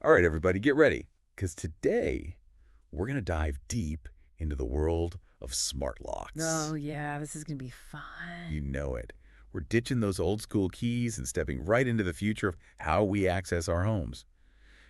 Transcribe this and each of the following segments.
All right, everybody, get ready, because today we're going to dive deep into the world of smart locks. Oh, yeah, this is going to be You fun. know it. We're ditching those old school keys and stepping right into the future of how we access our homes.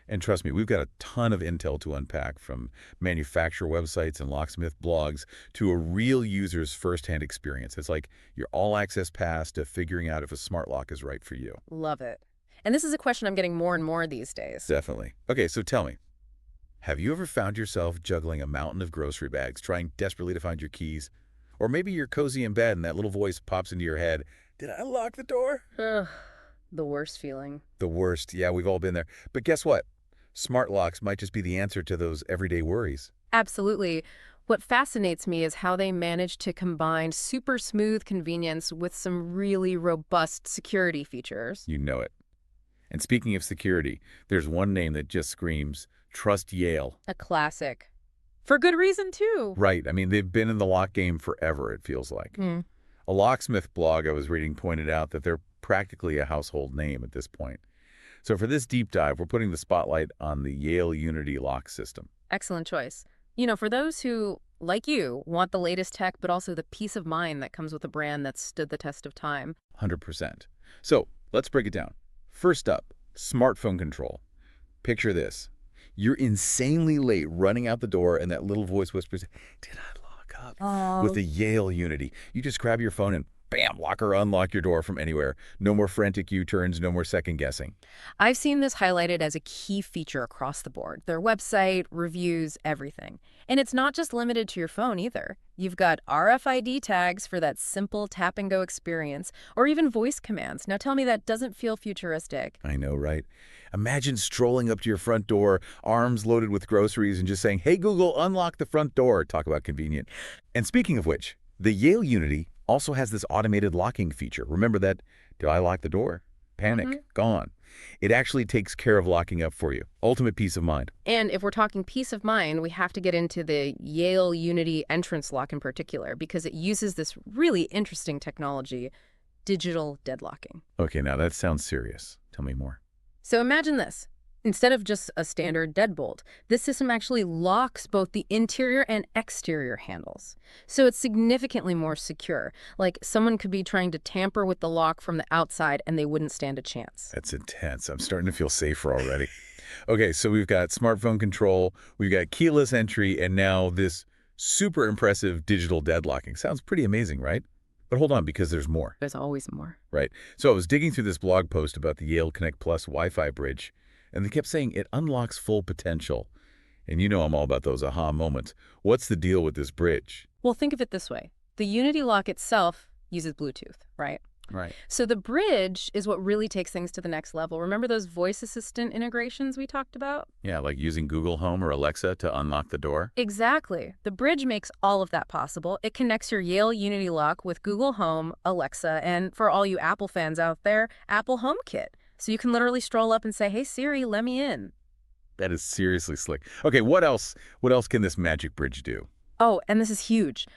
And trust me, we've got a ton of intel to unpack, from manufacturer websites and locksmith blogs to a real user's firsthand experience. It's like your all-access pass to figuring out if a smart lock is right for you. Love it. And this is a question I'm getting more and more these days. Definitely. Okay, so tell me, have you ever found yourself juggling a mountain of grocery bags, trying desperately to find your keys? Or maybe you're cozy in bed and that little voice pops into your head, "Did I lock the door?" Ugh, the worst feeling. The worst. Yeah, we've all been there. But guess what? Smart locks might just be the answer to those everyday worries. Absolutely. What fascinates me is how they manage to combine super smooth convenience with some really robust security features. You know it. And speaking of security, there's one name that just screams, trust Yale. A classic. For good reason, too. Right. I mean, they've been in the lock game forever, it feels like. Hmm. A locksmith blog I was reading pointed out that they're practically a household name at this point. So for this deep dive, we're putting the spotlight on the Yale Unity lock system. Excellent choice. For those who, like you, want the latest tech, but also the peace of mind that comes with a brand that's stood the test of time. 100%. So let's break it down. First up, smartphone control. Picture this. You're insanely late running out the door and that little voice whispers, "Did I lock up?" Oh. With the Yale Unity, you just grab your phone and bam, lock or unlock your door from anywhere. No more frantic U-turns, no more second guessing. I've seen this highlighted as a key feature across the board. Their website, reviews, everything. And it's not just limited to your phone either. You've got RFID tags for that simple tap-and-go experience, or even voice commands. Now tell me that doesn't feel futuristic. I know, right? Imagine strolling up to your front door, arms loaded with groceries, and just saying, "Hey, Google, unlock the front door." Talk about convenient. And speaking of which, the Yale Unity also has this automated locking feature. Remember that, "Did I lock the door?" Panic, gone. It actually takes care of locking up for you. Ultimate peace of mind. And if we're talking peace of mind, we have to get into the Yale Unity entrance lock in particular, because it uses this really interesting technology, digital deadlocking. Okay, now that sounds serious. Tell me more. So imagine this. Instead of just a standard deadbolt, this system actually locks both the interior and exterior handles. So it's significantly more secure. Like someone could be trying to tamper with the lock from the outside and they wouldn't stand a chance. That's intense. I'm starting to feel safer already. Okay, so we've got smartphone control, we've got keyless entry, and now this super impressive digital deadlocking. Sounds pretty amazing, right? But hold on, because there's more. There's always more. Right. So I was digging through this blog post about the Yale Connect Plus Wi-Fi bridge, and they kept saying it unlocks full potential. And you know I'm all about those aha moments. What's the deal with this bridge? Well, think of it this way. The Unity lock itself uses Bluetooth, right? Right. So the bridge is what really takes things to the next level. Remember those voice assistant integrations we talked about? Yeah, like using Google Home or Alexa to unlock the door? Exactly. The bridge makes all of that possible. It connects your Yale Unity lock with Google Home, Alexa, and for all you Apple fans out there, Apple HomeKit. So you can literally stroll up and say, "Hey Siri, let me in." That is seriously slick. Okay, what else? What else can this magic bridge do? Oh, and this is huge.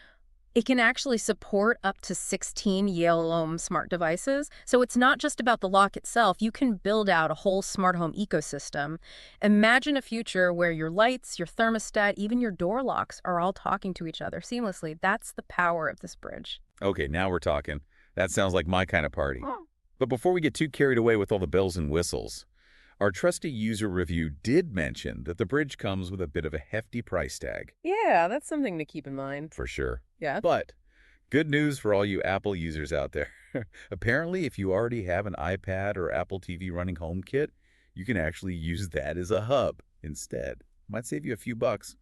It can actually support up to 16 Yale Home smart devices. So it's not just about the lock itself. You can build out a whole smart home ecosystem. Imagine a future where your lights, your thermostat, even your door locks are all talking to each other seamlessly. That's the power of this bridge. Okay, now we're talking. That sounds like my kind of party. But before we get too carried away with all the bells and whistles, our trusty user review did mention that the bridge comes with a bit of a hefty price tag. Yeah, that's something to keep in mind. For sure. Yeah. But good news for all you Apple users out there. Apparently, if you already have an iPad or Apple TV running HomeKit, you can actually use that as a hub instead. Might save you a few bucks.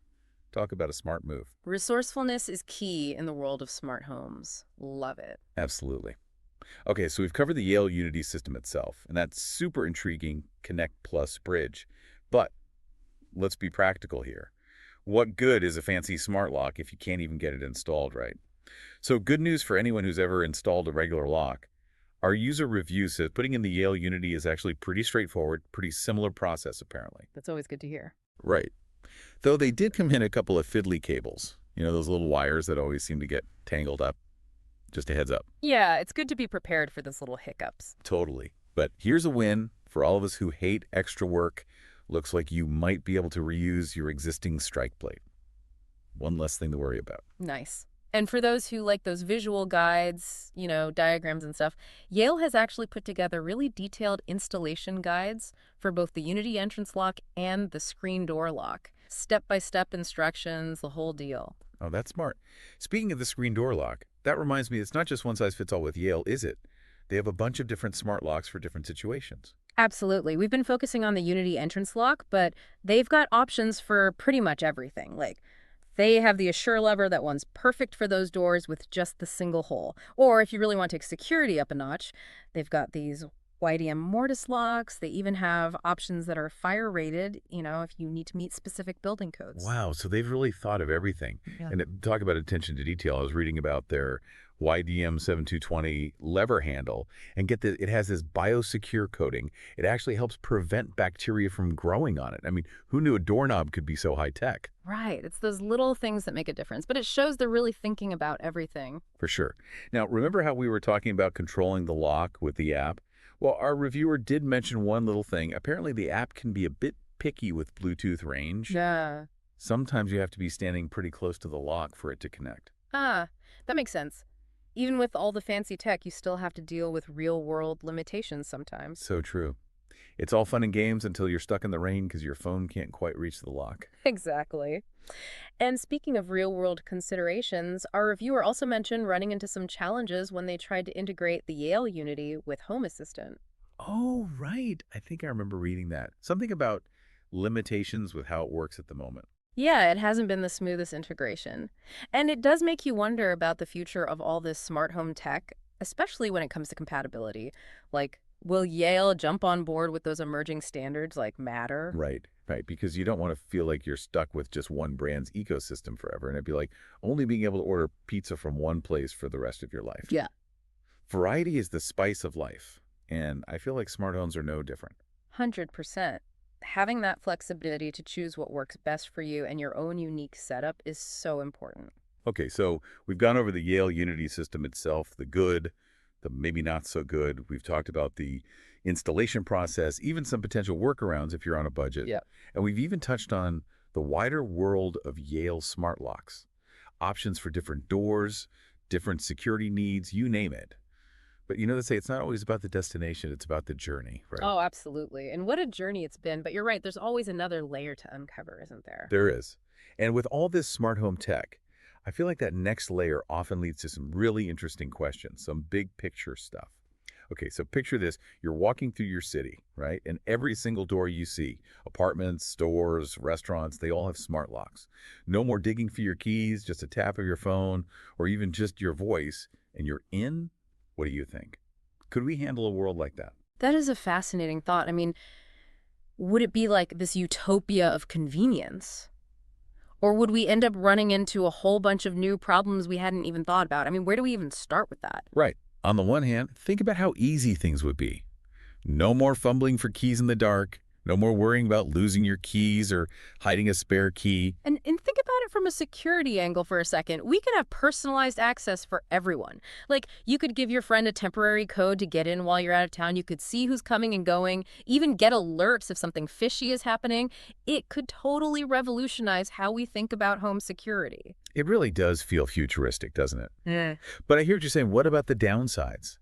Talk about a smart move. Resourcefulness is key in the world of smart homes. Love it. Absolutely. Okay, so we've covered the Yale Unity system itself, and that super intriguing Connect Plus bridge. But let's be practical here. What good is a fancy smart lock if you can't even get it installed right? So good news for anyone who's ever installed a regular lock. Our user review says putting in the Yale Unity is actually pretty straightforward, pretty similar process apparently. That's always good to hear. Right. Though they did come in a couple of fiddly cables. You know, those little wires that always seem to get tangled up. Just a heads up. Yeah, it's good to be prepared for those little hiccups. Totally. But here's a win for all of us who hate extra work Looks like you might be able to reuse your existing strike plate. One less thing to worry about. Nice. And for those who like those visual guides, diagrams and stuff, Yale has actually put together really detailed installation guides for both the Unity entrance lock and the screen door lock. Step-by-step instructions, the whole deal. Oh, that's smart. Speaking of the screen door lock, that reminds me it's not just one size fits all with Yale, is it? They have a bunch of different smart locks for different situations. Absolutely. We've been focusing on the Unity entrance lock, but they've got options for pretty much everything. Like, they have the Assure lever that one's perfect for those doors with just the single hole. Or if you really want to take security up a notch, they've got these YDM mortise locks. They even have options that are fire rated, if you need to meet specific building codes. Wow, so they've really thought of everything. Yeah. And talk about attention to detail. I was reading about their YDM 7220 lever handle, and get this, it has this biosecure coating. It actually helps prevent bacteria from growing on it. I mean, who knew a doorknob could be so high tech? Right. It's those little things that make a difference, but it shows they're really thinking about everything. For sure. Now, remember how we were talking about controlling the lock with the app? Well, our reviewer did mention one little thing. Apparently, the app can be a bit picky with Bluetooth range. Yeah. Sometimes you have to be standing pretty close to the lock for it to connect. Ah, that makes sense. Even with all the fancy tech, you still have to deal with real-world limitations sometimes. So true. It's all fun and games until you're stuck in the rain because your phone can't quite reach the lock. Exactly. And speaking of real-world considerations, our reviewer also mentioned running into some challenges when they tried to integrate the Yale Unity with Home Assistant. Oh, right. I think I remember reading that. Something about limitations with how it works at the moment. Yeah, it hasn't been the smoothest integration. And it does make you wonder about the future of all this smart home tech, especially when it comes to compatibility. Like, will Yale jump on board with those emerging standards like Matter? Right, right. Because you don't want to feel like you're stuck with just one brand's ecosystem forever. And it'd be like only being able to order pizza from one place for the rest of your life. Yeah. Variety is the spice of life. And I feel like smart homes are no different. 100%. Having that flexibility to choose what works best for you and your own unique setup is so important. Okay, so we've gone over the Yale Unity system itself, the good, the maybe not so good. We've talked about the installation process, even some potential workarounds if you're on a budget. Yeah. And we've even touched on the wider world of Yale smart locks, options for different doors, different security needs, you name it. But they say it's not always about the destination, it's about the journey, right? Oh, absolutely. And what a journey it's been. But you're right, there's always another layer to uncover, isn't there? There is. And with all this smart home tech, I feel like that next layer often leads to some really interesting questions, some big picture stuff. Okay, so picture this. You're walking through your city, right? And every single door you see, apartments, stores, restaurants, they all have smart locks. No more digging for your keys, just a tap of your phone, or even just your voice, and you're in. What do you think? Could we handle a world like that? That is a fascinating thought. I mean, would it be like this utopia of convenience? Or would we end up running into a whole bunch of new problems we hadn't even thought about? I mean, where do we even start with that? Right. On the one hand, think about how easy things would be. No more fumbling for keys in the dark. No more worrying about losing your keys or hiding a spare key. And think about it from a security angle for a second. We could have personalized access for everyone. Like, you could give your friend a temporary code to get in while you're out of town. You could see who's coming and going, even get alerts if something fishy is happening. It could totally revolutionize how we think about home security. It really does feel futuristic, doesn't it? Yeah. But I hear what you're saying. What about the downsides?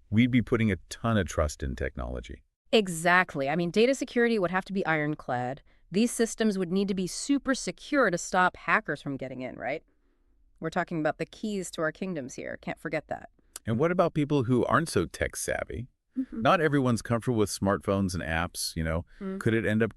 We'd be putting a ton of trust in technology. Exactly. I mean, data security would have to be ironclad. These systems would need to be super secure to stop hackers from getting in, right? We're talking about the keys to our kingdoms here. Can't forget that. And what about people who aren't so tech savvy? Not everyone's comfortable with smartphones and apps, Could it end up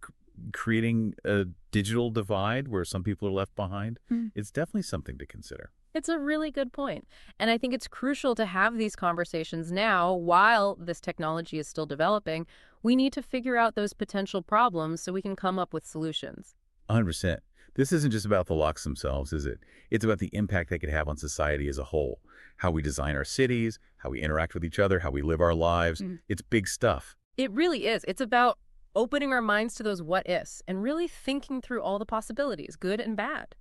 creating a digital divide where some people are left behind? It's definitely something to consider. It's a really good point. And I think it's crucial to have these conversations now while this technology is still developing. We need to figure out those potential problems so we can come up with solutions. 100%. This isn't just about the locks themselves, is it? It's about the impact they could have on society as a whole, how we design our cities, how we interact with each other, how we live our lives. It's big stuff. It really is. It's about opening our minds to those what-ifs and really thinking through all the possibilities, good and bad.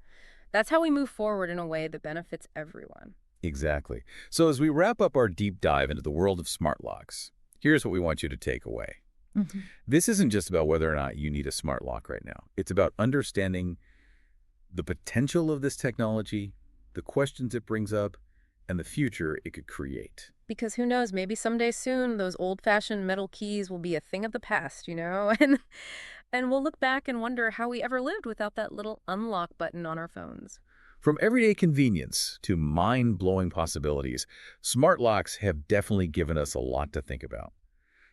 That's how we move forward in a way that benefits everyone. Exactly. So as we wrap up our deep dive into the world of smart locks, here's what we want you to take away. Mhm. This isn't just about whether or not you need a smart lock right now. It's about understanding the potential of this technology, the questions it brings up, and the future it could create. Because who knows, maybe someday soon those old-fashioned metal keys will be a thing of the past, you know? And we'll look back and wonder how we ever lived without that little unlock button on our phones. From everyday convenience to mind-blowing possibilities, smart locks have definitely given us a lot to think about.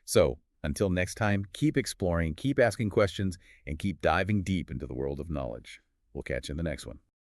So, until next time, keep exploring, keep asking questions, and keep diving deep into the world of knowledge. We'll catch you in the next one.